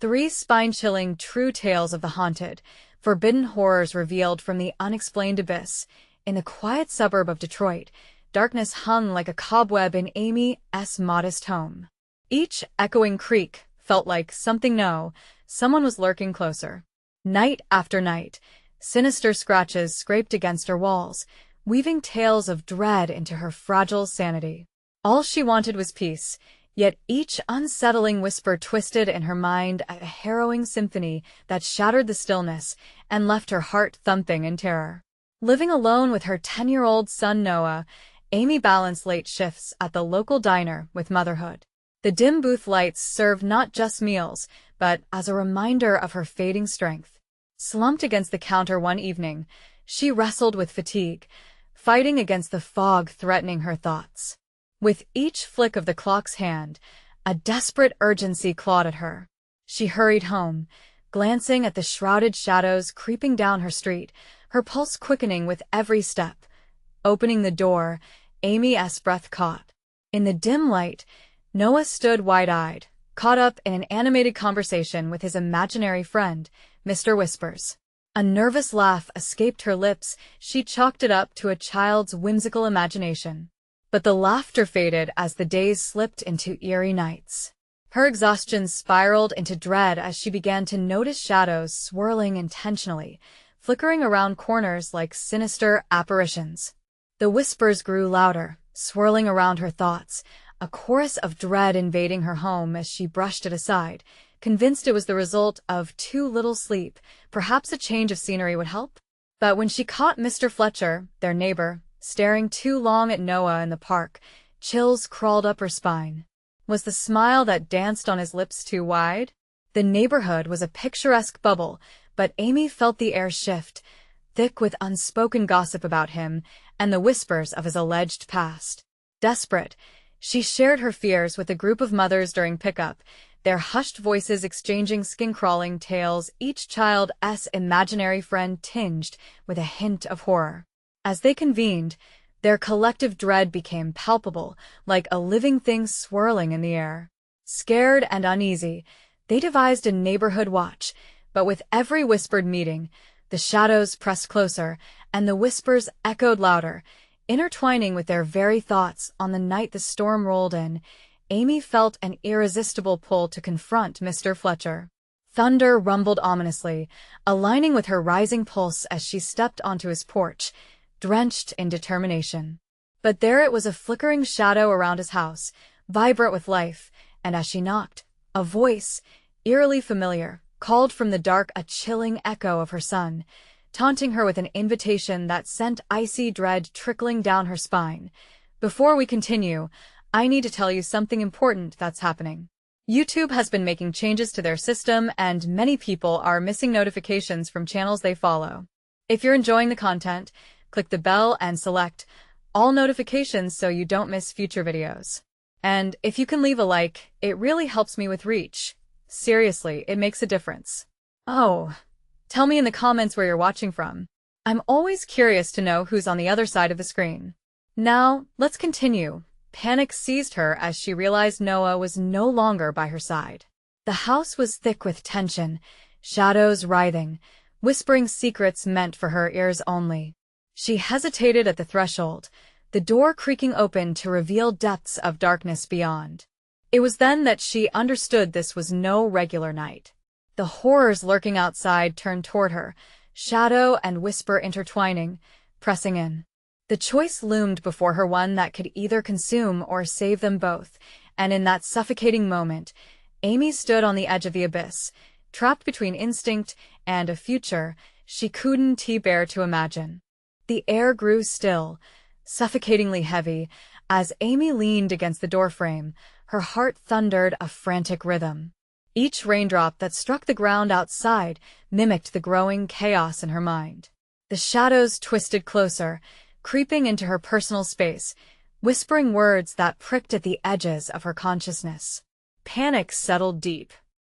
3 spine-chilling true tales of the haunted, forbidden horrors revealed from the unexplained abyss. In the quiet suburb of Detroit, darkness hung like a cobweb in Amy's modest home. Each echoing creak felt like someone was lurking closer. Night after night, sinister scratches scraped against her walls, weaving tales of dread into her fragile sanity. All she wanted was peace, yet each unsettling whisper twisted in her mind a harrowing symphony that shattered the stillness and left her heart thumping in terror. Living alone with her 10-year-old son Noah, Amy balanced late shifts at the local diner with motherhood. The dim booth lights served not just meals, but as a reminder of her fading strength. Slumped against the counter one evening, she wrestled with fatigue, fighting against the fog threatening her thoughts. With each flick of the clock's hand, a desperate urgency clawed at her. She hurried home, glancing at the shrouded shadows creeping down her street, her pulse quickening with every step. Opening the door, Amy's breath caught. In the dim light, Noah stood wide-eyed, caught up in an animated conversation with his imaginary friend, Mr. Whispers. A nervous laugh escaped her lips. She chalked it up to a child's whimsical imagination. But the laughter faded as the days slipped into eerie nights. Her exhaustion spiraled into dread as she began to notice shadows swirling intentionally, flickering around corners like sinister apparitions. The whispers grew louder, swirling around her thoughts, a chorus of dread invading her home as she brushed it aside, convinced it was the result of too little sleep. Perhaps a change of scenery would help? But when she caught Mr. Fletcher, their neighbor, staring too long at Noah in the park, chills crawled up her spine. Was the smile that danced on his lips too wide? The neighborhood was a picturesque bubble, but Amy felt the air shift, thick with unspoken gossip about him and the whispers of his alleged past. Desperate, she shared her fears with a group of mothers during pickup, their hushed voices exchanging skin-crawling tales, each child's imaginary friend tinged with a hint of horror. As they convened, their collective dread became palpable, like a living thing swirling in the air. Scared and uneasy, they devised a neighborhood watch, but with every whispered meeting, the shadows pressed closer, and the whispers echoed louder, intertwining with their very thoughts. On the night the storm rolled in, Amy felt an irresistible pull to confront Mr. Fletcher. Thunder rumbled ominously, aligning with her rising pulse as she stepped onto his porch, drenched in determination. But there it was, a flickering shadow around his house, vibrant with life, and as she knocked, a voice, eerily familiar, called from the dark, a chilling echo of her son, taunting her with an invitation that sent icy dread trickling down her spine. Before we continue, I need to tell you something important that's happening. YouTube has been making changes to their system, and many people are missing notifications from channels they follow. If you're enjoying the content, click the bell and select all notifications so you don't miss future videos. And if you can leave a like, it really helps me with reach. Seriously, it makes a difference. Oh, tell me in the comments where you're watching from. I'm always curious to know who's on the other side of the screen. Now, let's continue. Panic seized her as she realized Noah was no longer by her side. The house was thick with tension, shadows writhing, whispering secrets meant for her ears only. She hesitated at the threshold, the door creaking open to reveal depths of darkness beyond. It was then that she understood this was no regular night. The horrors lurking outside turned toward her, shadow and whisper intertwining, pressing in. The choice loomed before her, one that could either consume or save them both, and in that suffocating moment, Amy stood on the edge of the abyss, trapped between instinct and a future she couldn't bear to imagine. The air grew still, suffocatingly heavy, as Amy leaned against the doorframe. Her heart thundered a frantic rhythm. Each raindrop that struck the ground outside mimicked the growing chaos in her mind. The shadows twisted closer, creeping into her personal space, whispering words that pricked at the edges of her consciousness. Panic settled deep.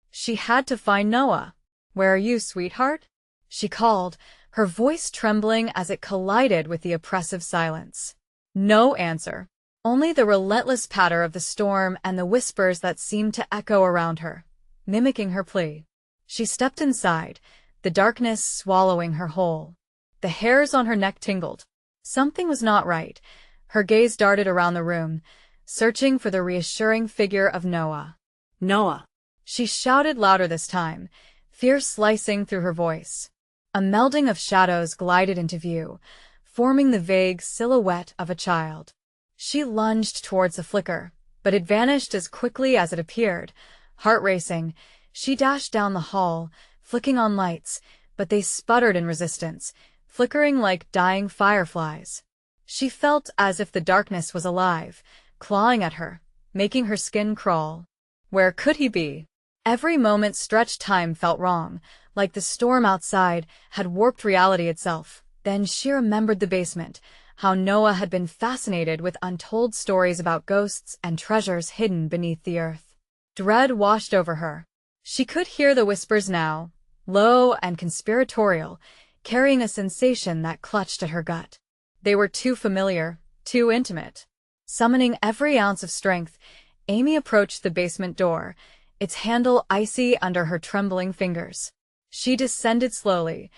She had to find Noah. "Where are you, sweetheart?" she called, her voice trembling as it collided with the oppressive silence. No answer. Only the relentless patter of the storm and the whispers that seemed to echo around her. mimicking her plea. She stepped inside, the darkness swallowing her whole. The hairs on her neck tingled. Something was not right. Her gaze darted around the room, searching for the reassuring figure of Noah. Noah! She shouted louder this time, fear slicing through her voice. A melding of shadows glided into view, forming the vague silhouette of a child. She lunged towards the flicker, but it vanished as quickly as it appeared. Heart racing, she dashed down the hall, flicking on lights, but they sputtered in resistance, flickering like dying fireflies. She felt as if the darkness was alive, clawing at her, making her skin crawl. Where could he be? Every moment stretched time felt wrong, like the storm outside had warped reality itself. Then she remembered the basement, how Noah had been fascinated with untold stories about ghosts and treasures hidden beneath the earth. Dread washed over her. She could hear the whispers now, low and conspiratorial, carrying a sensation that clutched at her gut. They were too familiar, too intimate. Summoning every ounce of strength, Amy approached the basement door, its handle icy under her trembling fingers. She descended slowly,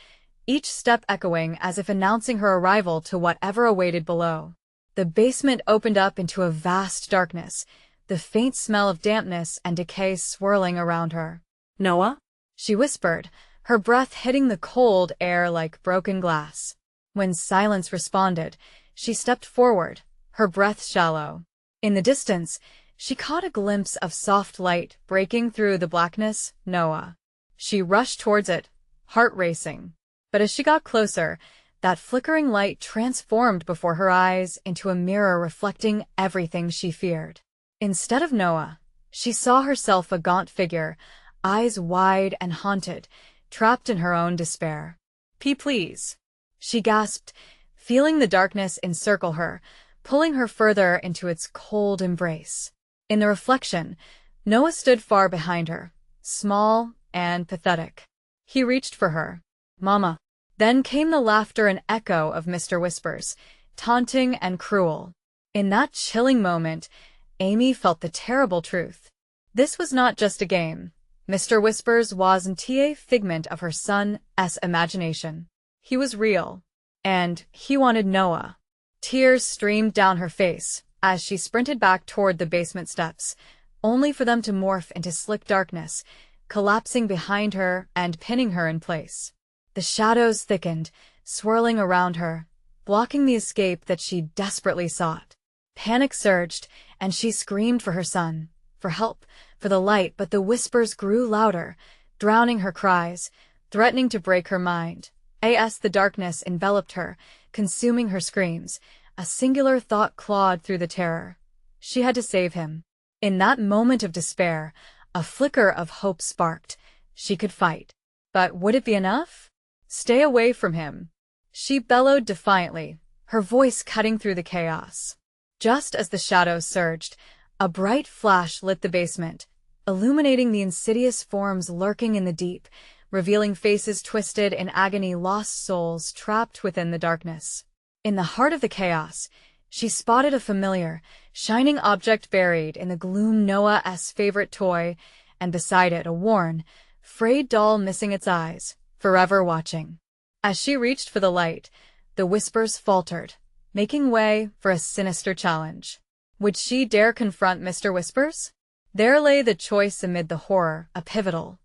each step echoing as if announcing her arrival to whatever awaited below. The basement opened up into a vast darkness, the faint smell of dampness and decay swirling around her. Noah? She whispered, her breath hitting the cold air like broken glass. When silence responded, she stepped forward, her breath shallow. In the distance, she caught a glimpse of soft light breaking through the blackness. Noah. She rushed towards it, heart racing. But as she got closer, that flickering light transformed before her eyes into a mirror reflecting everything she feared. Instead of Noah, she saw herself a gaunt figure, eyes wide and haunted, trapped in her own despair. Please. She gasped, feeling the darkness encircle her, pulling her further into its cold embrace. In the reflection, Noah stood far behind her, small and pathetic. He reached for her. Mama. Then came the laughter and echo of Mr. Whispers, taunting and cruel. In that chilling moment, Amy felt the terrible truth. This was not just a game. Mr. Whispers wasn't a figment of her son's imagination. He was real. And he wanted Noah. Tears streamed down her face as she sprinted back toward the basement steps, only for them to morph into slick darkness, collapsing behind her and pinning her in place. The shadows thickened, swirling around her, blocking the escape that she desperately sought. Panic surged, and she screamed for her son, for help, for the light, but the whispers grew louder, drowning her cries, threatening to break her mind. As the darkness enveloped her, consuming her screams, a singular thought clawed through the terror. She had to save him. In that moment of despair, a flicker of hope sparked. She could fight. But would it be enough? Stay away from him. She bellowed defiantly, her voice cutting through the chaos. Just as the shadows surged, a bright flash lit the basement, illuminating the insidious forms lurking in the deep, revealing faces twisted in agony, lost souls trapped within the darkness. In the heart of the chaos, she spotted a familiar, shining object buried in the gloom, Noah's favorite toy, and beside it a worn, frayed doll missing its eyes, forever watching. As she reached for the light, the whispers faltered, making way for a sinister challenge. Would she dare confront Mr. Whispers? There lay the choice amid the horror, a pivotal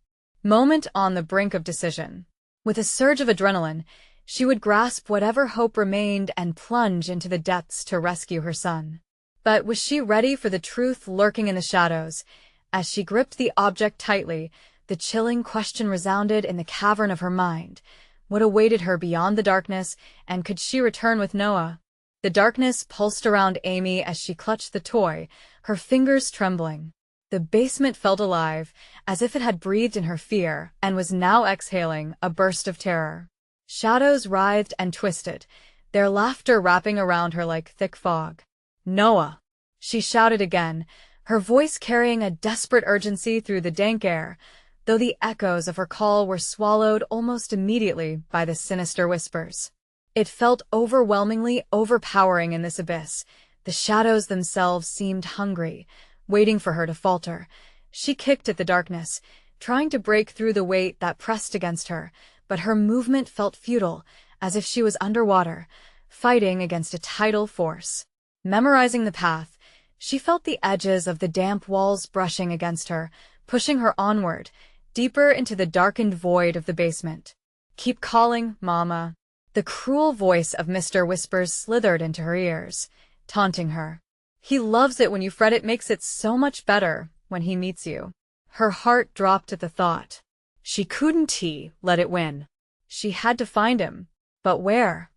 moment on the brink of decision. With a surge of adrenaline, she would grasp whatever hope remained and plunge into the depths to rescue her son. But was she ready for the truth lurking in the shadows? As she gripped the object tightly, the chilling question resounded in the cavern of her mind. What awaited her beyond the darkness, and could she return with Noah? The darkness pulsed around Amy as she clutched the toy, her fingers trembling. The basement felt alive, as if it had breathed in her fear and was now exhaling a burst of terror. Shadows writhed and twisted, their laughter wrapping around her like thick fog. Noah! She shouted again, her voice carrying a desperate urgency through the dank air, though the echoes of her call were swallowed almost immediately by the sinister whispers. It felt overwhelmingly overpowering in this abyss. The shadows themselves seemed hungry, waiting for her to falter. She kicked at the darkness, trying to break through the weight that pressed against her, but her movement felt futile, as if she was underwater, fighting against a tidal force. Memorizing the path, she felt the edges of the damp walls brushing against her, pushing her onward, deeper into the darkened void of the basement. "Keep calling, Mama." The cruel voice of Mr. Whispers slithered into her ears, taunting her. "He loves it when you fret. It makes it so much better when he meets you." Her heart dropped at the thought. She couldn't let it win. She had to find him. But where?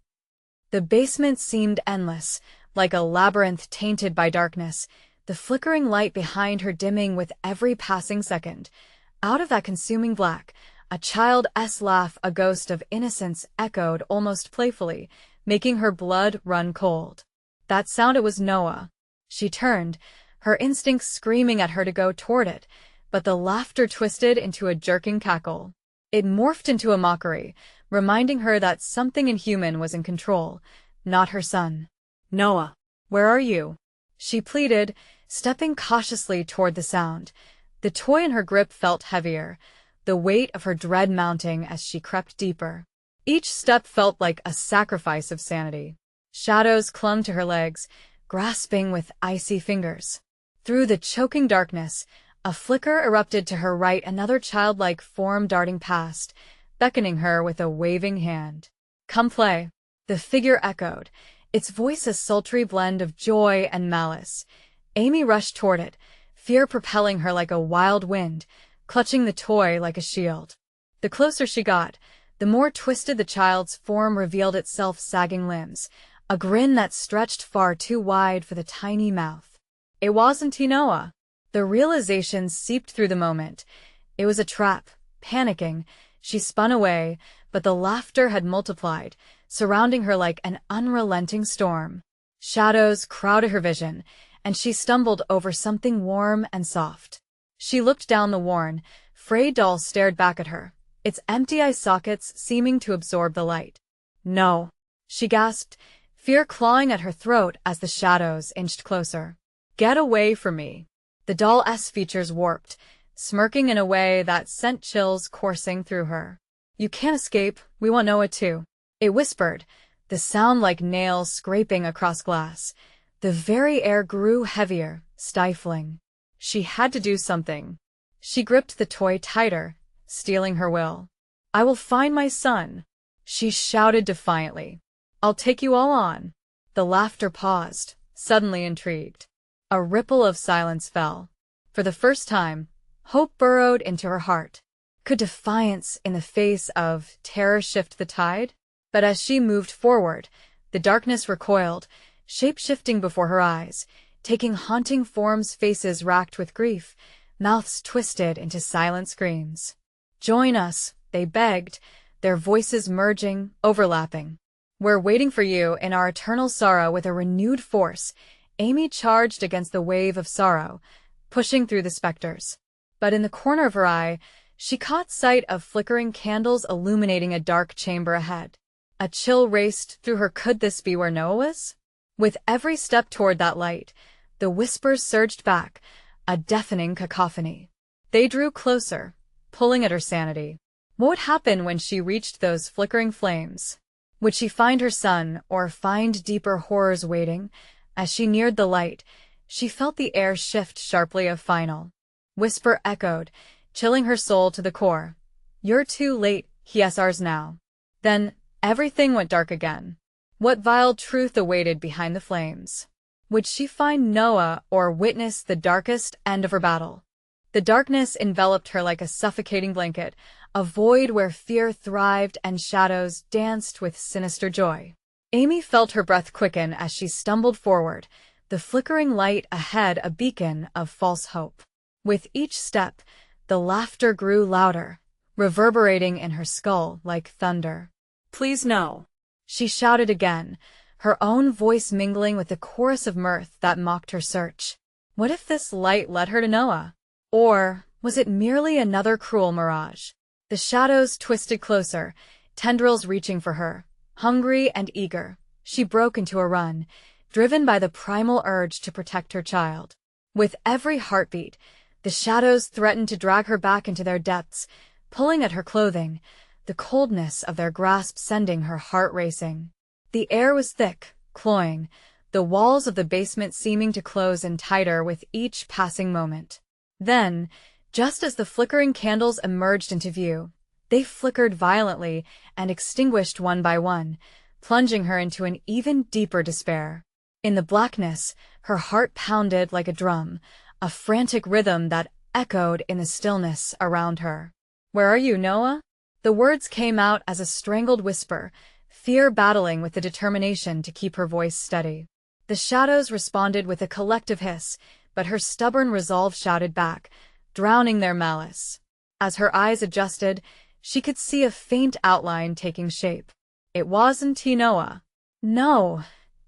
The basement seemed endless, like a labyrinth tainted by darkness, the flickering light behind her dimming with every passing second. Out of that consuming black, a child's laugh, a ghost of innocence, echoed almost playfully, making her blood run cold. That sound, it was Noah. She turned, her instincts screaming at her to go toward it, but the laughter twisted into a jerking cackle. It morphed into a mockery, reminding her that something inhuman was in control, not her son. "Noah, where are you?" she pleaded, stepping cautiously toward the sound. The toy in her grip felt heavier, the weight of her dread mounting as she crept deeper. Each step felt like a sacrifice of sanity. Shadows clung to her legs, grasping with icy fingers. Through the choking darkness, a flicker erupted to her right, another childlike form darting past, beckoning her with a waving hand. "Come play." The figure echoed, its voice a sultry blend of joy and malice. Amy rushed toward it, fear propelling her like a wild wind, clutching the toy like a shield. The closer she got, the more twisted the child's form revealed itself, sagging limbs, a grin that stretched far too wide for the tiny mouth. It wasn't Noah. The realization seeped through the moment. It was a trap. Panicking, she spun away, but the laughter had multiplied, surrounding her like an unrelenting storm. Shadows crowded her vision, and she stumbled over something warm and soft. She looked down. The worn, frayed doll stared back at her, its empty eye sockets seeming to absorb the light. "No," she gasped, fear clawing at her throat as the shadows inched closer. "Get away from me." The doll's features warped, smirking in a way that sent chills coursing through her. "You can't escape, we want Noah too," it whispered, the sound like nails scraping across glass. The very air grew heavier, stifling. She had to do something. She gripped the toy tighter, stealing her will. "I will find my son," she shouted defiantly. "I'll take you all on." The laughter paused, suddenly intrigued. A ripple of silence fell. For the first time, hope burrowed into her heart. Could defiance in the face of terror shift the tide? But as she moved forward, the darkness recoiled, shape-shifting before her eyes, taking haunting forms, faces racked with grief, mouths twisted into silent screams. "Join us," they begged, their voices merging, overlapping. "We're waiting for you in our eternal sorrow." With a renewed force, Amy charged against the wave of sorrow, pushing through the specters. But in the corner of her eye, she caught sight of flickering candles illuminating a dark chamber ahead. A chill raced through her. Could this be where Noah was? With every step toward that light, the whispers surged back, a deafening cacophony. They drew closer, pulling at her sanity. What would happen when she reached those flickering flames? Would she find her son, or find deeper horrors waiting? As she neared the light, she felt the air shift sharply. A final whisper echoed, chilling her soul to the core. "You're too late, he's ours now." Then everything went dark again. What vile truth awaited behind the flames? Would she find Noah or witness the darkest end of her battle? The darkness enveloped her like a suffocating blanket, a void where fear thrived and shadows danced with sinister joy. Amy felt her breath quicken as she stumbled forward, the flickering light ahead a beacon of false hope. With each step, the laughter grew louder, reverberating in her skull like thunder. "Please no," she shouted again, her own voice mingling with the chorus of mirth that mocked her search. What if this light led her to Noah? Or was it merely another cruel mirage? The shadows twisted closer, tendrils reaching for her. Hungry and eager, she broke into a run, driven by the primal urge to protect her child. With every heartbeat, The shadows threatened to drag her back into their depths, pulling at her clothing, the coldness of their grasp sending her heart racing. The air was thick, cloying, the walls of the basement seeming to close in tighter with each passing moment. Then, just as the flickering candles emerged into view, they flickered violently and extinguished one by one, plunging her into an even deeper despair. In the blackness, her heart pounded like a drum, a frantic rhythm that echoed in the stillness around her. "Where are you, Noah?" The words came out as a strangled whisper, fear battling with the determination to keep her voice steady. The shadows responded with a collective hiss, but her stubborn resolve shouted back, drowning their malice. As her eyes adjusted, she could see a faint outline taking shape. It wasn't Noah. No,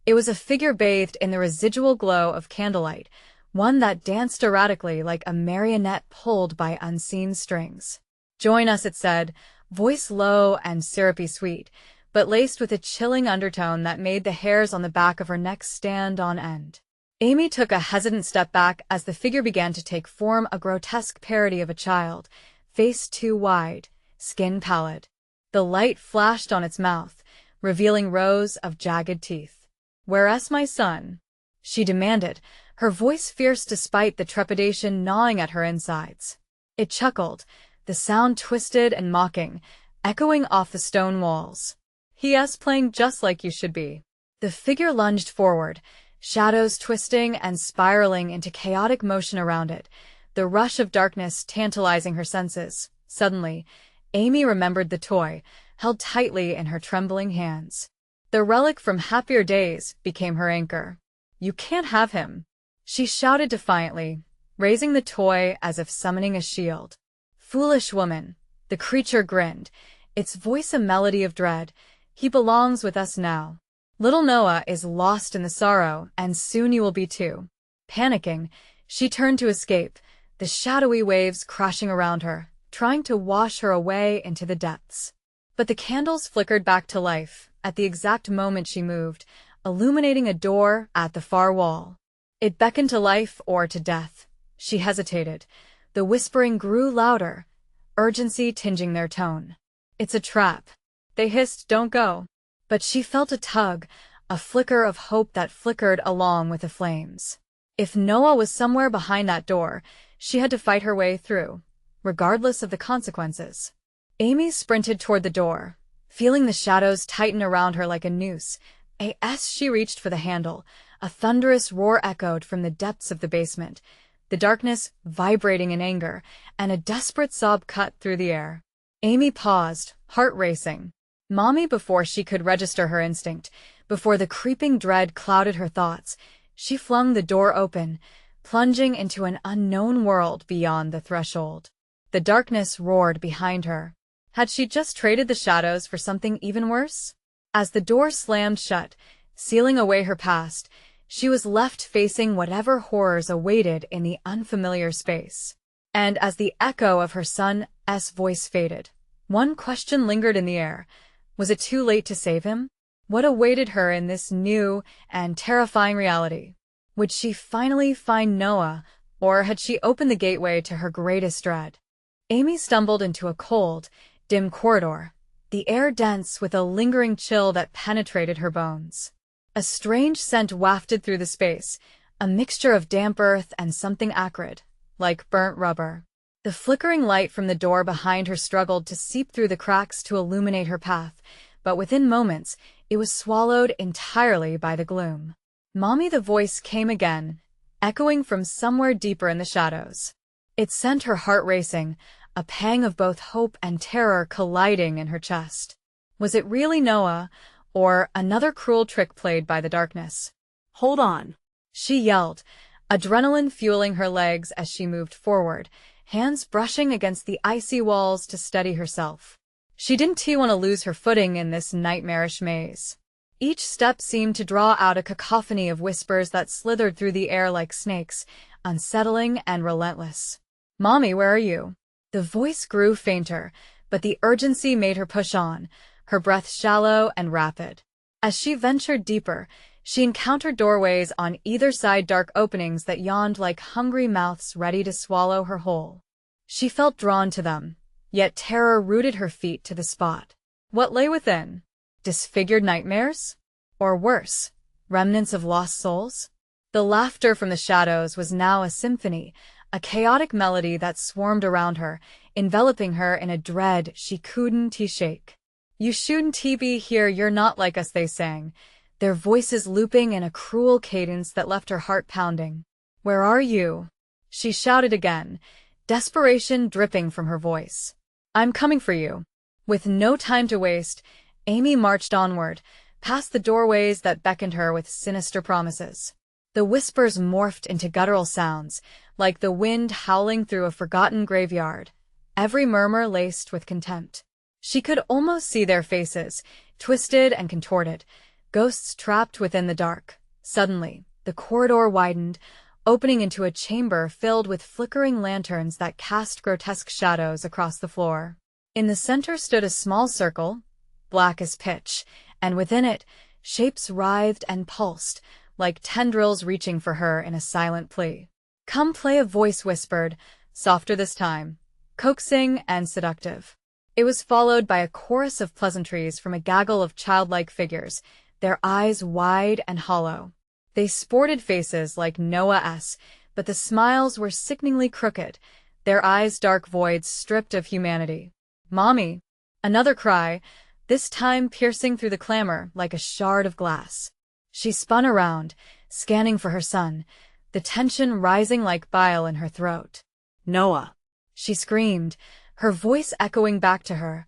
it was a figure bathed in the residual glow of candlelight, one that danced erratically like a marionette pulled by unseen strings. "Join us," it said, voice low and syrupy sweet, but laced with a chilling undertone that made the hairs on the back of her neck stand on end. Amy took a hesitant step back as the figure began to take form, a grotesque parody of a child, face too wide, skin pallid. The light flashed on its mouth, revealing rows of jagged teeth. "Where's my son?" she demanded, her voice fierce despite the trepidation gnawing at her insides. It chuckled, the sound twisted and mocking, echoing off the stone walls. "He's playing just like you should be." The figure lunged forward, shadows twisting and spiraling into chaotic motion around it, the rush of darkness tantalizing her senses. Suddenly, Amy remembered the toy, held tightly in her trembling hands. The relic from happier days became her anchor. "You can't have him," she shouted defiantly, raising the toy as if summoning a shield. "Foolish woman," the creature grinned, its voice a melody of dread. "He belongs with us now. Little Noah is lost in the sorrow, and soon you will be too." Panicking, she turned to escape, the shadowy waves crashing around her, trying to wash her away into the depths. But the candles flickered back to life at the exact moment she moved, illuminating a door at the far wall. It beckoned to life or to death. She hesitated. The whispering grew louder, urgency tinging their tone. "It's a trap," they hissed. "Don't go." But she felt a tug, a flicker of hope that flickered along with the flames. If Noah was somewhere behind that door, she had to fight her way through, regardless of the consequences. Amy sprinted toward the door, feeling the shadows tighten around her like a noose. As she reached for the handle, a thunderous roar echoed from the depths of the basement, the darkness vibrating in anger, and a desperate sob cut through the air. Amy paused, heart racing. Mommy, before she could register her instinct, before the creeping dread clouded her thoughts, she flung the door open, plunging into an unknown world beyond the threshold. The darkness roared behind her. Had she just traded the shadows for something even worse? As the door slammed shut, sealing away her past, she was left facing whatever horrors awaited in the unfamiliar space. And as the echo of her son's voice faded, one question lingered in the air. Was it too late to save him? What awaited her in this new and terrifying reality? Would she finally find Noah, or had she opened the gateway to her greatest dread? Amy stumbled into a cold, dim corridor, the air dense with a lingering chill that penetrated her bones. A strange scent wafted through the space, a mixture of damp earth and something acrid, like burnt rubber. The flickering light from the door behind her struggled to seep through the cracks to illuminate her path, but within moments, it was swallowed entirely by the gloom. "Mommy," the voice came again, echoing from somewhere deeper in the shadows. It sent her heart racing, a pang of both hope and terror colliding in her chest. Was it really Noah, or another cruel trick played by the darkness? "Hold on," she yelled, adrenaline fueling her legs as she moved forward, hands brushing against the icy walls to steady herself. She didn't want to lose her footing in this nightmarish maze. Each step seemed to draw out a cacophony of whispers that slithered through the air like snakes, unsettling and relentless. "Mommy, where are you?" The voice grew fainter, but the urgency made her push on, her breath shallow and rapid. As she ventured deeper, She encountered doorways on either side, dark openings that yawned like hungry mouths ready to swallow her whole. She felt drawn to them, yet terror rooted her feet to the spot. What lay within? Disfigured nightmares? Or worse, remnants of lost souls? The laughter from the shadows was now a symphony, a chaotic melody that swarmed around her, enveloping her in a dread she couldn't shake. "You shouldn't be here, you're not like us," they sang, their voices looping in a cruel cadence that left her heart pounding. "Where are you?" she shouted again, desperation dripping from her voice. "I'm coming for you." With no time to waste, Amy marched onward, past the doorways that beckoned her with sinister promises. The whispers morphed into guttural sounds, like the wind howling through a forgotten graveyard, every murmur laced with contempt. She could almost see their faces, twisted and contorted, ghosts trapped within the dark. Suddenly, the corridor widened, opening into a chamber filled with flickering lanterns that cast grotesque shadows across the floor. In the center stood a small circle, black as pitch, and within it, shapes writhed and pulsed, like tendrils reaching for her in a silent plea. "Come play," a voice whispered, softer this time, coaxing and seductive. It was followed by a chorus of pleasantries from a gaggle of childlike figures, their eyes wide and hollow. They sported faces like Noah's, but the smiles were sickeningly crooked, their eyes dark voids stripped of humanity. "Mommy!" Another cry, this time piercing through the clamor like a shard of glass. She spun around, scanning for her son, the tension rising like bile in her throat. "Noah!" she screamed, her voice echoing back to her,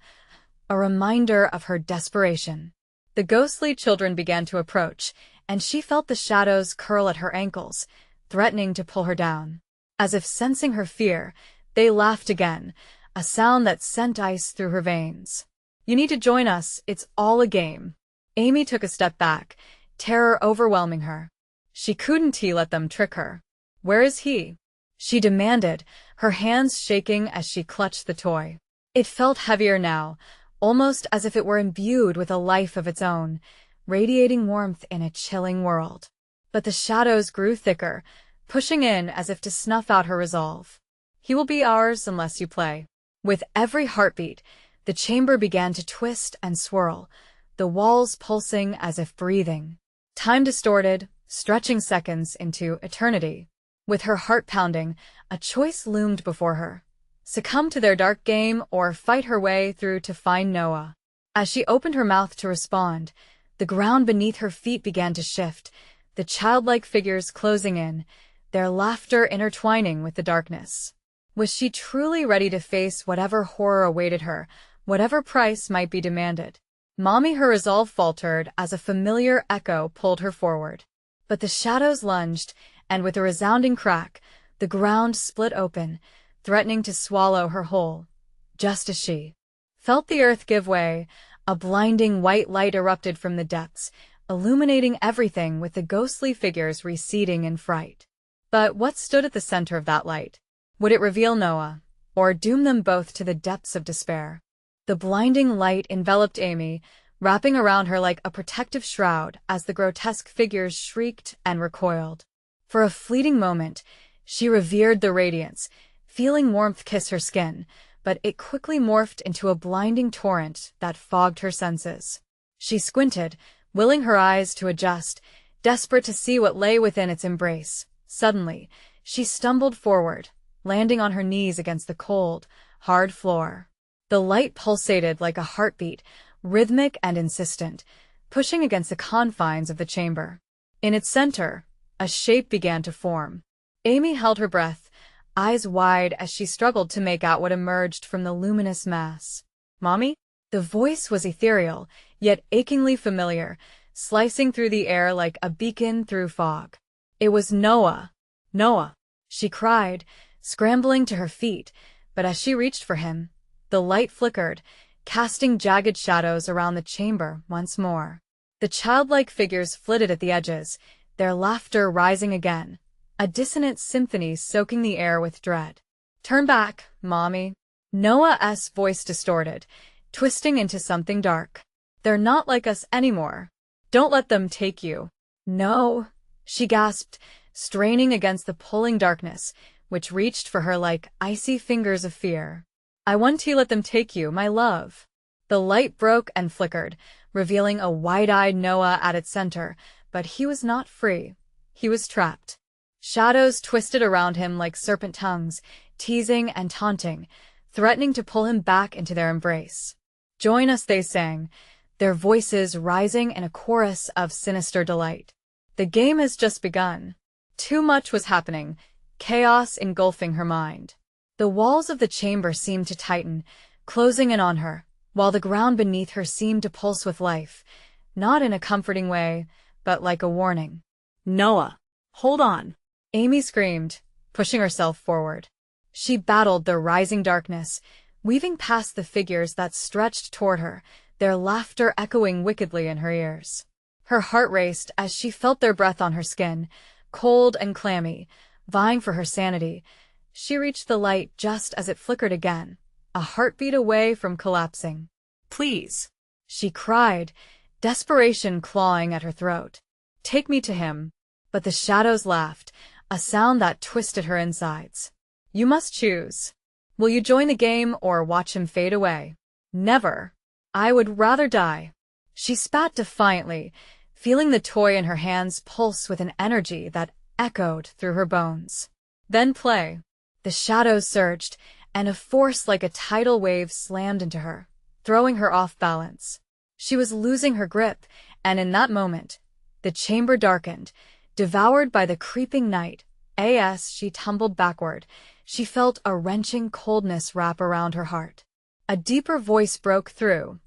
a reminder of her desperation. The ghostly children began to approach, and she felt the shadows curl at her ankles, threatening to pull her down. As if sensing her fear, they laughed again, a sound that sent ice through her veins. "You need to join us, it's all a game." Amy took a step back, terror overwhelming her. She couldn't let them trick her. "Where is he?" she demanded, her hands shaking as she clutched the toy. It felt heavier now, almost as if it were imbued with a life of its own, radiating warmth in a chilling world. But the shadows grew thicker, pushing in as if to snuff out her resolve. "He will be ours unless you play." With every heartbeat, the chamber began to twist and swirl, the walls pulsing as if breathing. Time distorted, stretching seconds into eternity. With her heart pounding, a choice loomed before her. Succumb to their dark game or fight her way through to find Noah. As she opened her mouth to respond, the ground beneath her feet began to shift, the childlike figures closing in, their laughter intertwining with the darkness. Was she truly ready to face whatever horror awaited her, whatever price might be demanded? "Mommy," her resolve faltered as a familiar echo pulled her forward. But the shadows lunged, and with a resounding crack, the ground split open, threatening to swallow her whole. Just as she felt the earth give way, a blinding white light erupted from the depths, illuminating everything with the ghostly figures receding in fright. But what stood at the center of that light? Would it reveal Noah, or doom them both to the depths of despair? The blinding light enveloped Amy, wrapping around her like a protective shroud as the grotesque figures shrieked and recoiled. For a fleeting moment, she revered the radiance, feeling warmth kiss her skin, but it quickly morphed into a blinding torrent that fogged her senses. She squinted, willing her eyes to adjust, desperate to see what lay within its embrace. Suddenly, she stumbled forward, landing on her knees against the cold, hard floor. The light pulsated like a heartbeat, rhythmic and insistent, pushing against the confines of the chamber. In its center, a shape began to form. Amy held her breath, eyes wide as she struggled to make out what emerged from the luminous mass. "Mommy?" The voice was ethereal, yet achingly familiar, slicing through the air like a beacon through fog. It was Noah. "Noah!" she cried, scrambling to her feet, but as she reached for him, the light flickered, casting jagged shadows around the chamber once more. The childlike figures flitted at the edges, their laughter rising again, a dissonant symphony soaking the air with dread. "Turn back, Mommy." Noah's voice distorted, twisting into something dark. "They're not like us anymore. Don't let them take you." No, she gasped, straining against the pulling darkness, which reached for her like icy fingers of fear. I want to let them take you, my love. The light broke and flickered, revealing a wide-eyed Noah at its center, but he was not free. He was trapped. Shadows twisted around him like serpent tongues, teasing and taunting, threatening to pull him back into their embrace. Join us, they sang, their voices rising in a chorus of sinister delight. The game has just begun. Too much was happening, chaos engulfing her mind. The walls of the chamber seemed to tighten, closing in on her, while the ground beneath her seemed to pulse with life, not in a comforting way, but like a warning. Noah, hold on. Amy screamed, pushing herself forward. She battled the rising darkness, weaving past the figures that stretched toward her, their laughter echoing wickedly in her ears. Her heart raced as she felt their breath on her skin, cold and clammy, vying for her sanity. She reached the light just as it flickered again, a heartbeat away from collapsing. Please, she cried, desperation clawing at her throat. Take me to him. But the shadows laughed, a sound that twisted her insides. You must choose. Will you join the game or watch him fade away? Never. I would rather die. She spat defiantly, feeling the toy in her hands pulse with an energy that echoed through her bones. Then play. The shadows surged, and a force like a tidal wave slammed into her, throwing her off balance. She was losing her grip, and in that moment, the chamber darkened, devoured by the creeping night. As she tumbled backward, she felt a wrenching coldness wrap around her heart. A deeper voice broke through,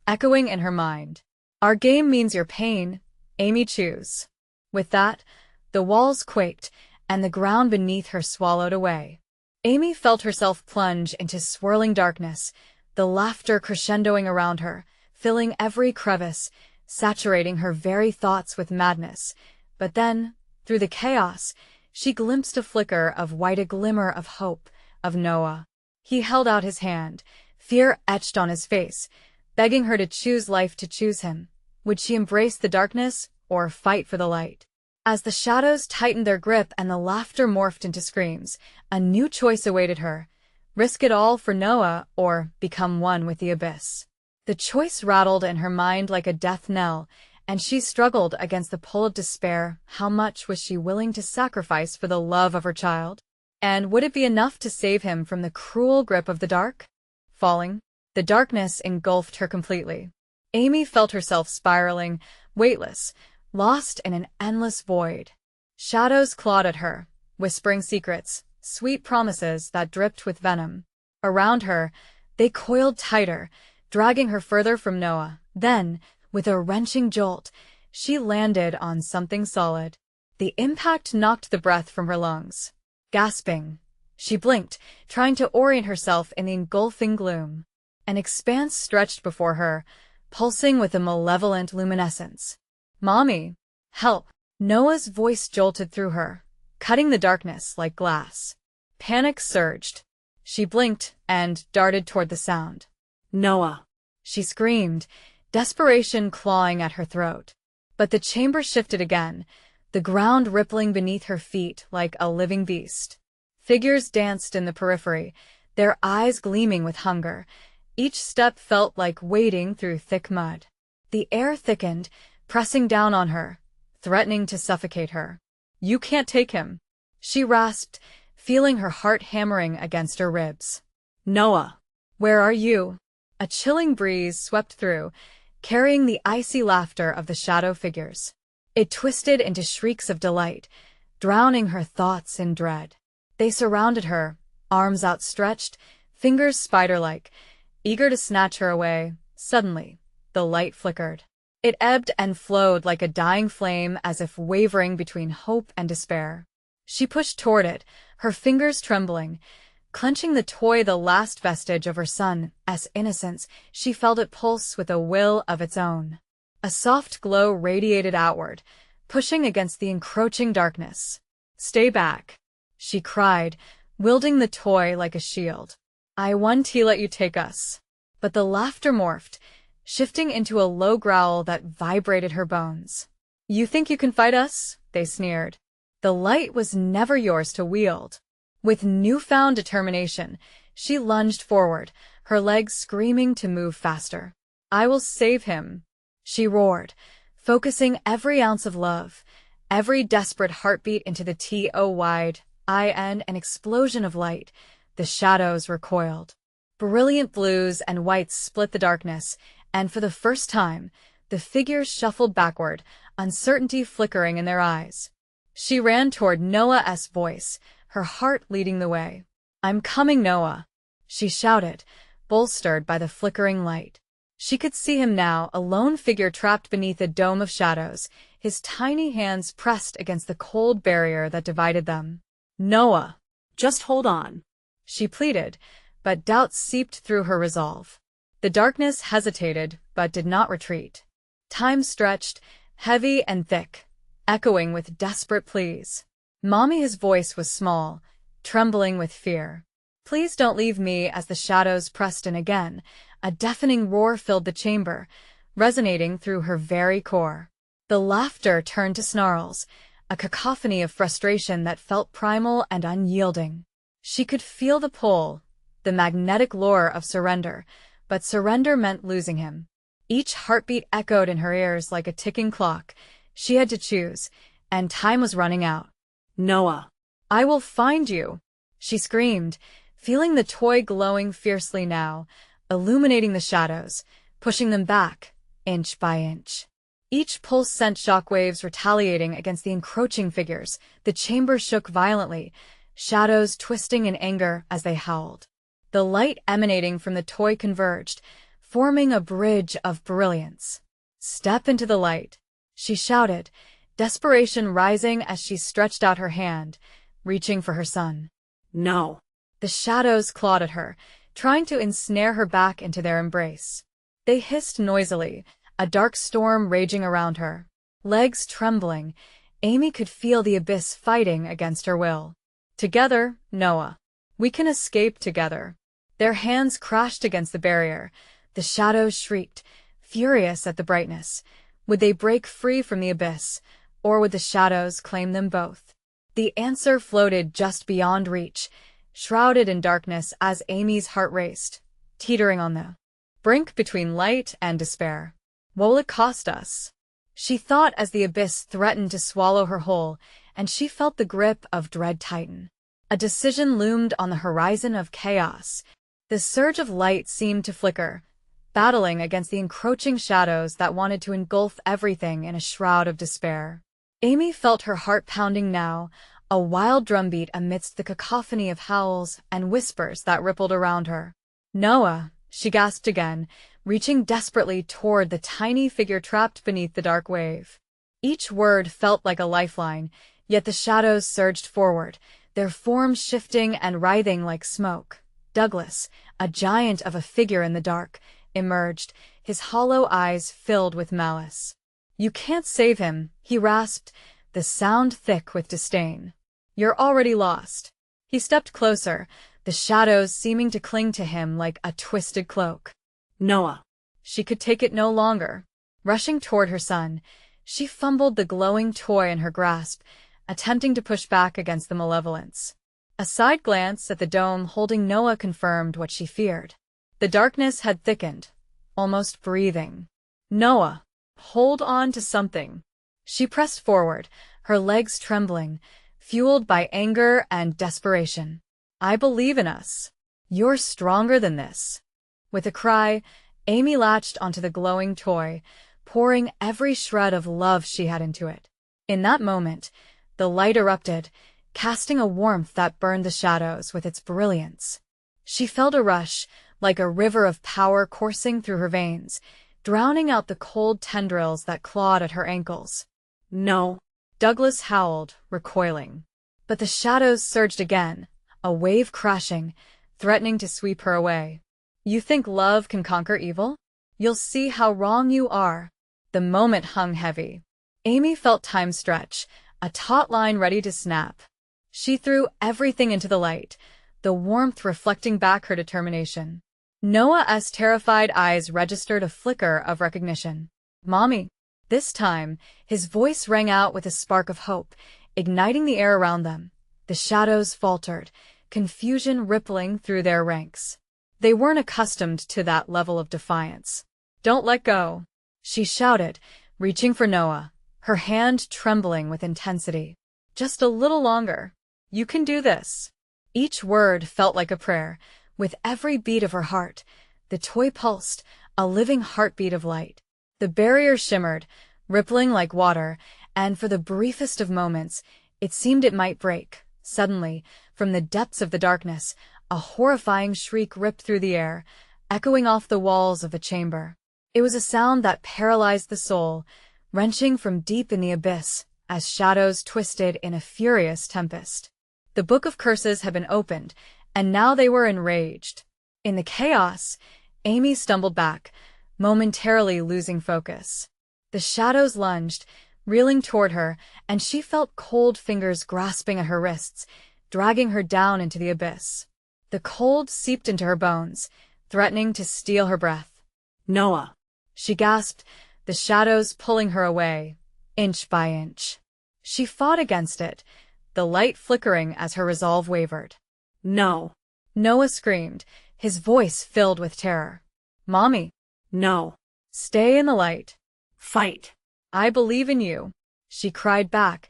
echoing in her mind. Our game means your pain, Amy, choose. With that, the walls quaked, and the ground beneath her swallowed away. Amy felt herself plunge into swirling darkness, the laughter crescendoing around her, filling every crevice, saturating her very thoughts with madness. But then, through the chaos, she glimpsed a flicker of white, a glimmer of hope, of Noah. He held out his hand, fear etched on his face, begging her to choose life, to choose him. Would she embrace the darkness, or fight for the light? As the shadows tightened their grip and the laughter morphed into screams, a new choice awaited her. Risk it all for Noah, or become one with the abyss. The choice rattled in her mind like a death knell, and she struggled against the pull of despair. How much was she willing to sacrifice for the love of her child? And would it be enough to save him from the cruel grip of the dark? Falling, the darkness engulfed her completely. Amy felt herself spiraling, weightless, lost in an endless void. Shadows clawed at her, whispering secrets, sweet promises that dripped with venom. Around her, they coiled tighter, dragging her further from Noah. Then, with a wrenching jolt, she landed on something solid. The impact knocked the breath from her lungs. Gasping, she blinked, trying to orient herself in the engulfing gloom. An expanse stretched before her, pulsing with a malevolent luminescence. Mommy! Help! Noah's voice jolted through her, cutting the darkness like glass. Panic surged. She blinked and darted toward the sound. Noah! She screamed, desperation clawing at her throat. But the chamber shifted again, the ground rippling beneath her feet like a living beast. Figures danced in the periphery, their eyes gleaming with hunger. Each step felt like wading through thick mud. The air thickened, pressing down on her, threatening to suffocate her. You can't take him, she rasped, feeling her heart hammering against her ribs. Noah! Where are you? A chilling breeze swept through, carrying the icy laughter of the shadow figures. It twisted into shrieks of delight, drowning her thoughts in dread. They surrounded her, arms outstretched, fingers spider-like, eager to snatch her away. Suddenly, the light flickered. It ebbed and flowed like a dying flame, as if wavering between hope and despair. She pushed toward it, her fingers trembling. Clenching the toy, the last vestige of her son's innocence, she felt it pulse with a will of its own. A soft glow radiated outward, pushing against the encroaching darkness. Stay back, she cried, wielding the toy like a shield. I want to let you take us. But the laughter morphed, shifting into a low growl that vibrated her bones. You think you can fight us? They sneered. The light was never yours to wield. With newfound determination, she lunged forward, her legs screaming to move faster. I will save him, she roared, focusing every ounce of love, every desperate heartbeat into the Toyd, an explosion of light. The shadows recoiled. Brilliant blues and whites split the darkness, and for the first time, the figures shuffled backward, uncertainty flickering in their eyes. She ran toward Noah's voice, her heart leading the way. I'm coming, Noah, she shouted, bolstered by the flickering light. She could see him now, a lone figure trapped beneath a dome of shadows, his tiny hands pressed against the cold barrier that divided them. Noah, Just hold on. she pleaded, but doubt seeped through her resolve. The darkness hesitated, but did not retreat. Time stretched, heavy and thick, echoing with desperate pleas. Mommy, his voice was small, trembling with fear. Please don't leave me. As the shadows pressed in again, a deafening roar filled the chamber, resonating through her very core. The laughter turned to snarls, a cacophony of frustration that felt primal and unyielding. She could feel the pull, the magnetic lure of surrender, but surrender meant losing him. Each heartbeat echoed in her ears like a ticking clock. She had to choose, and time was running out. Noah, I will find you, she screamed, feeling the toy glowing fiercely now, illuminating the shadows, pushing them back, inch by inch. Each pulse sent shockwaves retaliating against the encroaching figures. The chamber shook violently, shadows twisting in anger as they howled. The light emanating from the toy converged, forming a bridge of brilliance. Step into the light, she shouted, desperation rising as she stretched out her hand, reaching for her son. no. The shadows clawed at her, trying to ensnare her back into their embrace. They hissed noisily, a dark storm raging around her. Legs trembling, Amy could feel the abyss fighting against her will. Together, Noah. We can escape together. Their hands crashed against the barrier. The shadows shrieked, furious at the brightness. Would they break free from the abyss, or would the shadows claim them both? The answer floated just beyond reach, shrouded in darkness as Amy's heart raced, teetering on the brink between light and despair. What will it cost us? She thought as the abyss threatened to swallow her whole, and she felt the grip of dread tighten. A decision loomed on the horizon of chaos. The surge of light seemed to flicker, battling against the encroaching shadows that wanted to engulf everything in a shroud of despair. Amy felt her heart pounding now, a wild drumbeat amidst the cacophony of howls and whispers that rippled around her. Noah, she gasped again, reaching desperately toward the tiny figure trapped beneath the dark wave. Each word felt like a lifeline, yet the shadows surged forward, their forms shifting and writhing like smoke. Douglas, a giant of a figure in the dark, emerged, his hollow eyes filled with malice. You can't save him, he rasped, the sound thick with disdain. You're already lost. He stepped closer, the shadows seeming to cling to him like a twisted cloak. Noah. She could take it no longer. Rushing toward her son, she fumbled the glowing toy in her grasp, attempting to push back against the malevolence. A side glance at the dome holding Noah confirmed what she feared. The darkness had thickened, almost breathing. Noah, hold on to something. She pressed forward, her legs trembling, fueled by anger and desperation. I believe in us. You're stronger than this. With a cry, Amy latched onto the glowing toy, pouring every shred of love she had into it. In that moment, the light erupted, casting a warmth that burned the shadows with its brilliance. She felt a rush, like a river of power coursing through her veins, drowning out the cold tendrils that clawed at her ankles. No. Douglas howled, recoiling. But the shadows surged again, a wave crashing, threatening to sweep her away. You think love can conquer evil? You'll see how wrong you are. The moment hung heavy. Amy felt time stretch, a taut line ready to snap. She threw everything into the light, the warmth reflecting back her determination. Noah's terrified eyes registered a flicker of recognition. Mommy, This time, his voice rang out with a spark of hope, igniting the air around them. The shadows faltered, confusion rippling through their ranks. They weren't accustomed to that level of defiance. "Don't let go," she shouted, reaching for Noah, her hand trembling with intensity. "Just a little longer. You can do this." Each word felt like a prayer. With every beat of her heart, the toy pulsed, a living heartbeat of light. The barrier shimmered, rippling like water, and for the briefest of moments, it seemed it might break. Suddenly, from the depths of the darkness, a horrifying shriek ripped through the air, echoing off the walls of the chamber. It was a sound that paralyzed the soul, wrenching from deep in the abyss, as shadows twisted in a furious tempest. The Book of Curses had been opened, and now they were enraged. In the chaos, Amy stumbled back, momentarily losing focus. The shadows lunged, reeling toward her, and she felt cold fingers grasping at her wrists, dragging her down into the abyss. The cold seeped into her bones, threatening to steal her breath. "Noah," she gasped, the shadows pulling her away, inch by inch. She fought against it, the light flickering as her resolve wavered. "No." Noah screamed, his voice filled with terror. "Mommy." "No." "Stay in the light." "Fight." "I believe in you," she cried back,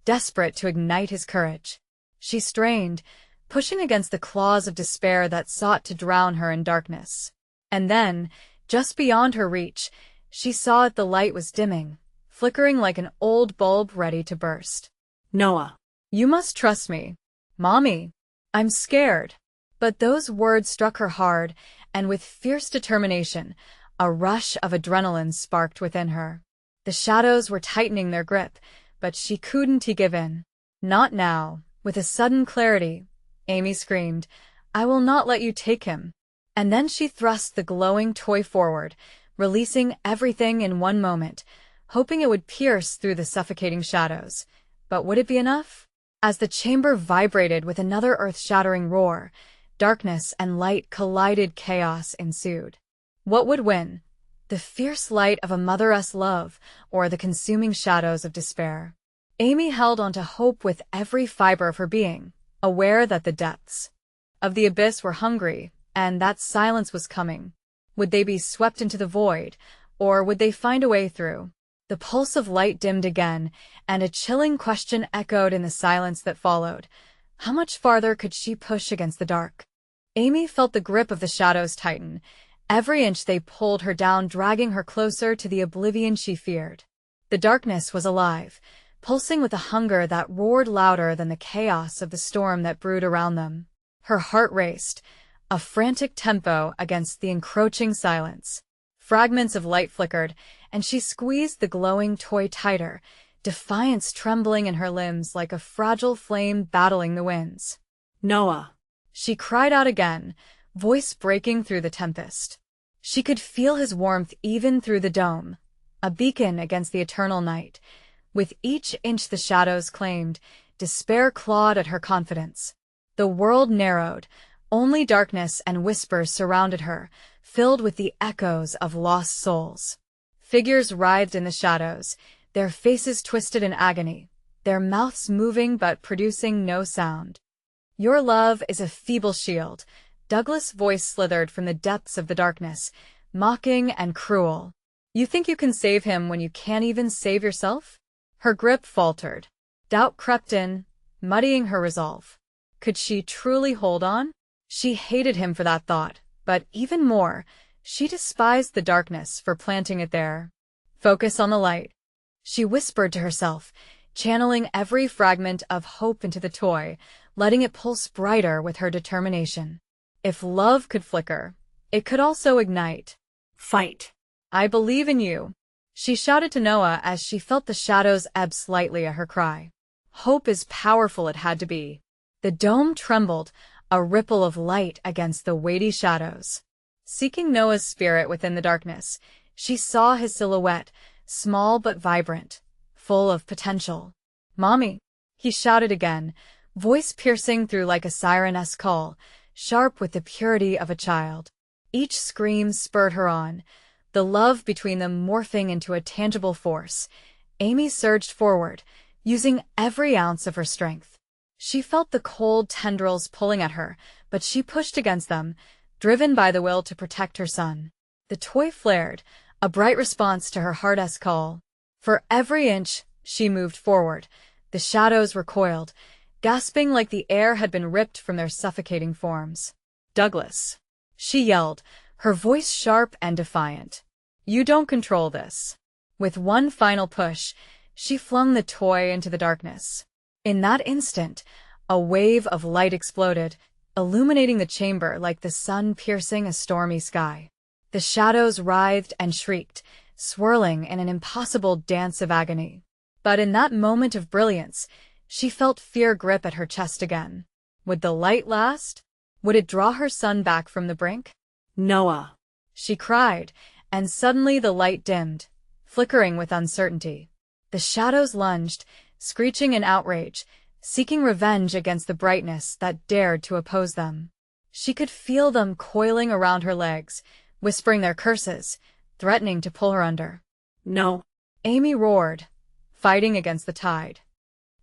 desperate to ignite his courage. She strained, pushing against the claws of despair that sought to drown her in darkness. And then, just beyond her reach, she saw that the light was dimming, flickering like an old bulb ready to burst. "Noah." "You must trust me." "Mommy, I'm scared." But those words struck her hard, and with fierce determination, a rush of adrenaline sparked within her. The shadows were tightening their grip, but she couldn't give in. "Not now." With a sudden clarity, Amy screamed, "I will not let you take him." And then she thrust the glowing toy forward, releasing everything in one moment, hoping it would pierce through the suffocating shadows. But would it be enough? As the chamber vibrated with another earth-shattering roar, darkness and light collided, chaos ensued. What would win? The fierce light of a mother's love, or the consuming shadows of despair? Amy held onto hope with every fiber of her being, aware that the depths of the abyss were hungry, and that silence was coming. Would they be swept into the void, or would they find a way through? The pulse of light dimmed again, and a chilling question echoed in the silence that followed. How much farther could she push against the dark? Amy felt the grip of the shadows tighten. Every inch they pulled her down, dragging her closer to the oblivion she feared. The darkness was alive, pulsing with a hunger that roared louder than the chaos of the storm that brewed around them. Her heart raced, a frantic tempo against the encroaching silence. Fragments of light flickered, and she squeezed the glowing toy tighter, defiance trembling in her limbs like a fragile flame battling the winds. "Noah." She cried out again, voice breaking through the tempest. She could feel his warmth even through the dome, a beacon against the eternal night. With each inch the shadows claimed, despair clawed at her confidence. The world narrowed, only darkness and whispers surrounded her, filled with the echoes of lost souls. Figures writhed in the shadows, their faces twisted in agony, their mouths moving but producing no sound. "Your love is a feeble shield," Douglas' voice slithered from the depths of the darkness, mocking and cruel. "You think you can save him when you can't even save yourself?" Her grip faltered. Doubt crept in, muddying her resolve. Could she truly hold on? She hated him for that thought, but even more, she despised the darkness for planting it there. "Focus on the light," she whispered to herself, channeling every fragment of hope into the toy, letting it pulse brighter with her determination. If love could flicker, it could also ignite. "Fight." "I believe in you," she shouted to Noah as she felt the shadows ebb slightly at her cry. Hope is powerful, it had to be. The dome trembled, a ripple of light against the weighty shadows. Seeking Noah's spirit within the darkness, she saw his silhouette, small but vibrant, full of potential. "Mommy," he shouted again, voice piercing through like a siren-esque call, sharp with the purity of a child. Each scream spurred her on, the love between them morphing into a tangible force. Amy surged forward, using every ounce of her strength. She felt the cold tendrils pulling at her, but she pushed against them, driven by the will to protect her son. The toy flared, a bright response to her heart-esque call. For every inch she moved forward, the shadows recoiled, gasping like the air had been ripped from their suffocating forms. "Douglas," she yelled, her voice sharp and defiant. "You don't control this." With one final push, she flung the toy into the darkness. In that instant, a wave of light exploded, illuminating the chamber like the sun piercing a stormy sky. The shadows writhed and shrieked, swirling in an impossible dance of agony. But in that moment of brilliance, she felt fear grip at her chest again. Would the light last? Would it draw her son back from the brink? "Noah," she cried, and suddenly the light dimmed, flickering with uncertainty. The shadows lunged, screeching in outrage, seeking revenge against the brightness that dared to oppose them. She could feel them coiling around her legs, whispering their curses, threatening to pull her under. "No." Amy roared, fighting against the tide.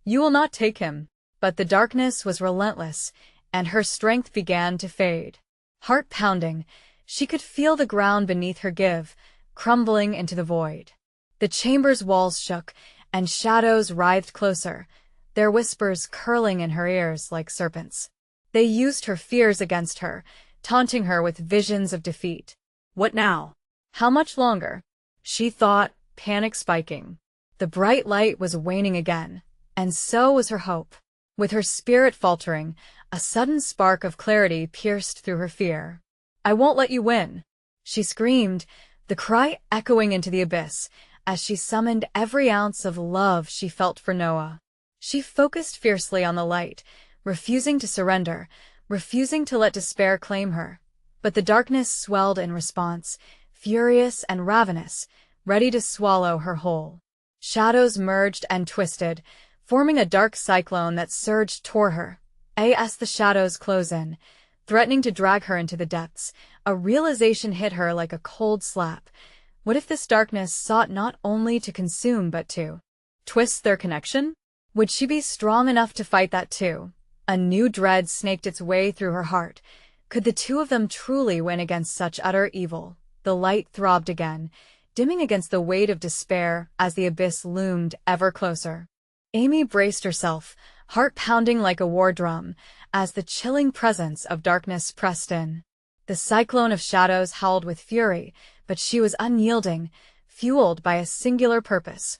"You will not take him." But the darkness was relentless, and her strength began to fade. Heart pounding, she could feel the ground beneath her give, crumbling into the void. The chamber's walls shook, and shadows writhed closer, their whispers curling in her ears like serpents. They used her fears against her, taunting her with visions of defeat. "What now?" How much longer? She thought, panic spiking. The bright light was waning again, and so was her hope. With her spirit faltering, a sudden spark of clarity pierced through her fear. "I won't let you win," she screamed, the cry echoing into the abyss as she summoned every ounce of love she felt for Noah. She focused fiercely on the light, refusing to surrender, refusing to let despair claim her. But the darkness swelled in response, furious and ravenous, ready to swallow her whole. Shadows merged and twisted, forming a dark cyclone that surged toward her. As the shadows closed in, threatening to drag her into the depths, a realization hit her like a cold slap. What if this darkness sought not only to consume but to twist their connection? Would she be strong enough to fight that too? A new dread snaked its way through her heart. Could the two of them truly win against such utter evil? The light throbbed again, dimming against the weight of despair as the abyss loomed ever closer. Amy braced herself, heart pounding like a war drum, as the chilling presence of darkness pressed in. The cyclone of shadows howled with fury, but she was unyielding, fueled by a singular purpose.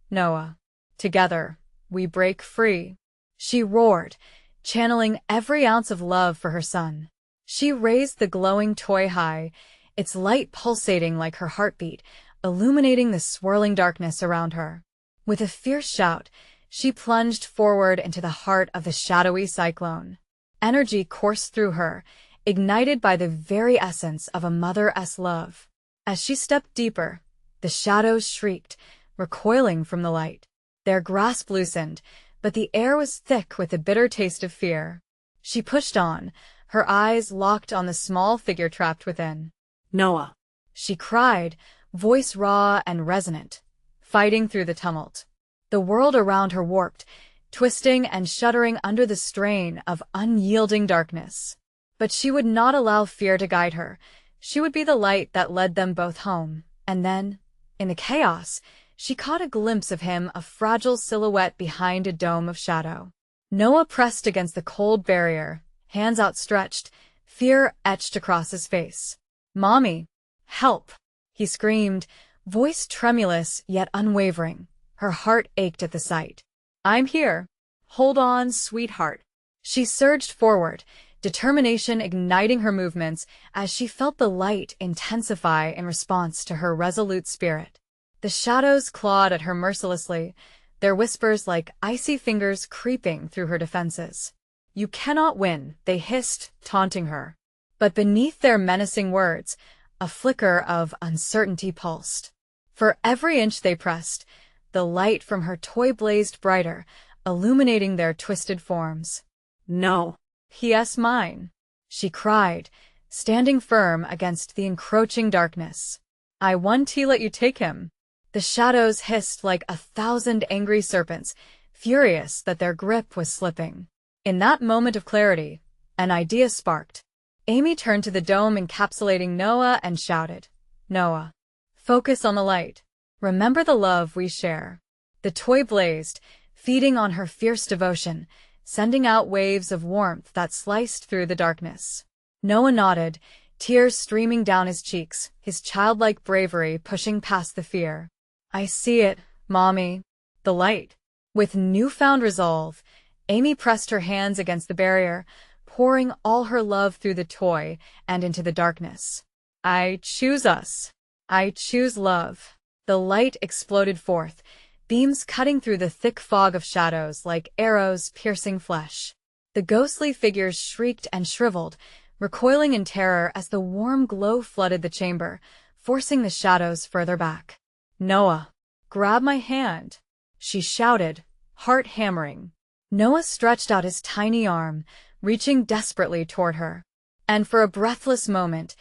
"Noah. Together, we break free," she roared, channeling every ounce of love for her son. She raised the glowing toy high, its light pulsating like her heartbeat, illuminating the swirling darkness around her. With a fierce shout, she plunged forward into the heart of the shadowy cyclone. Energy coursed through her, ignited by the very essence of a mother's love. As she stepped deeper, the shadows shrieked, recoiling from the light. Their grasp loosened, but the air was thick with the bitter taste of fear. She pushed on, her eyes locked on the small figure trapped within. "Noah," she cried, voice raw and resonant, fighting through the tumult. The world around her warped, twisting and shuddering under the strain of unyielding darkness. But she would not allow fear to guide her. She would be the light that led them both home. And then, in the chaos, she caught a glimpse of him, a fragile silhouette behind a dome of shadow. Noah pressed against the cold barrier, hands outstretched, fear etched across his face. "Mommy, help!" he screamed, voice tremulous yet unwavering. Her heart ached at the sight. "I'm here. Hold on, sweetheart." She surged forward, determination igniting her movements as she felt the light intensify in response to her resolute spirit. The shadows clawed at her mercilessly, their whispers like icy fingers creeping through her defenses. "You cannot win," they hissed, taunting her. But beneath their menacing words, a flicker of uncertainty pulsed. For every inch they pressed, the light from her toy blazed brighter, illuminating their twisted forms. "No." "P.S. mine," she cried, standing firm against the encroaching darkness. I won't let you take him. The shadows hissed like 1,000 angry serpents, furious that their grip was slipping. In that moment of clarity, an idea sparked. Amy turned to the dome encapsulating Noah and shouted, "Noah, focus on the light. Remember the love we share." The toy blazed, feeding on her fierce devotion, sending out waves of warmth that sliced through the darkness. Noah nodded, tears streaming down his cheeks, his childlike bravery pushing past the fear. "I see it, Mommy." The light. With newfound resolve, Amy pressed her hands against the barrier, pouring all her love through the toy and into the darkness. "I choose us. I choose love." The light exploded forth, beams cutting through the thick fog of shadows like arrows piercing flesh. The ghostly figures shrieked and shriveled, recoiling in terror as the warm glow flooded the chamber, forcing the shadows further back. "Noah, grab my hand," she shouted, heart hammering. Noah stretched out his tiny arm, reaching desperately toward her. And for a breathless moment,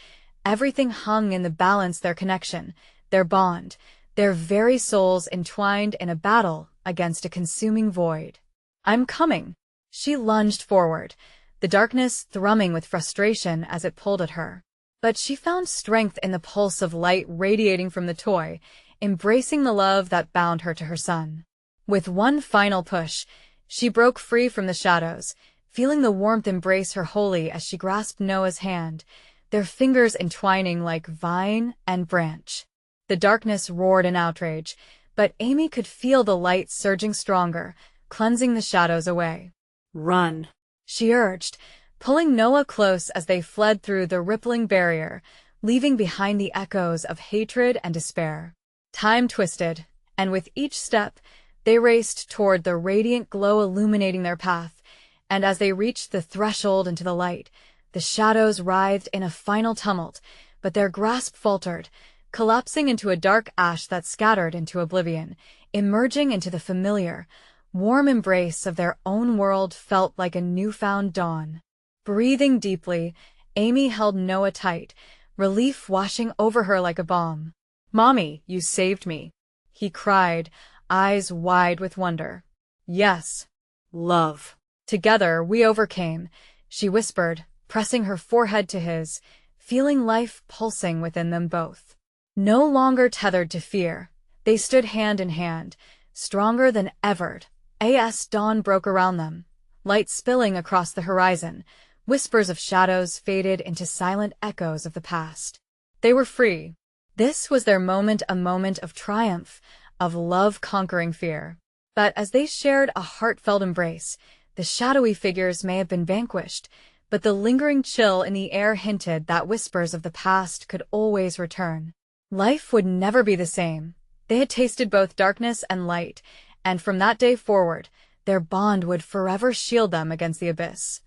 everything hung in the balance: their connection, their bond, their very souls entwined in a battle against a consuming void. "I'm coming." She lunged forward, the darkness thrumming with frustration as it pulled at her. But she found strength in the pulse of light radiating from the toy, embracing the love that bound her to her son. With one final push, she broke free from the shadows, feeling the warmth embrace her wholly as she grasped Noah's hand, their fingers entwining like vine and branch. The darkness roared in outrage, but Amy could feel the light surging stronger, cleansing the shadows away. Run, she urged, pulling Noah close as they fled through the rippling barrier, leaving behind the echoes of hatred and despair. Time twisted, and with each step, they raced toward the radiant glow illuminating their path, and as they reached the threshold into the light, the shadows writhed in a final tumult, but their grasp faltered, collapsing into a dark ash that scattered into oblivion. Emerging into the familiar, warm embrace of their own world felt like a newfound dawn. Breathing deeply, Amy held Noah tight, relief washing over her like a balm. "Mommy, you saved me," he cried, eyes wide with wonder. "Yes, love. together we overcame," she whispered, pressing her forehead to his, feeling life pulsing within them both. No longer tethered to fear, they stood hand in hand, stronger than ever. As dawn broke around them, light spilling across the horizon, whispers of shadows faded into silent echoes of the past. They were free. This was their moment, a moment of triumph, of love conquering fear. But as they shared a heartfelt embrace, the shadowy figures may have been vanquished, but the lingering chill in the air hinted that whispers of the past could always return. Life would never be the same. They had tasted both darkness and light, and from that day forward, their bond would forever shield them against the abyss.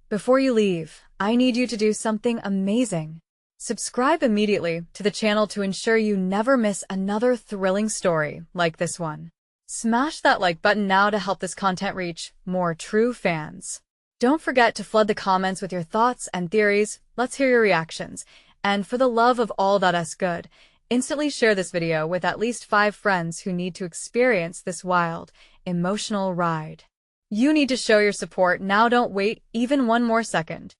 Before you leave, I need you to do something amazing. Subscribe immediately to the channel to ensure you never miss another thrilling story like this one. Smash that like button now to help this content reach more true fans. Don't forget to flood the comments with your thoughts and theories. Let's hear your reactions. And for the love of all that is good, instantly share this video with at least 5 friends who need to experience this wild, emotional ride. You need to show your support now. Don't wait even one more second.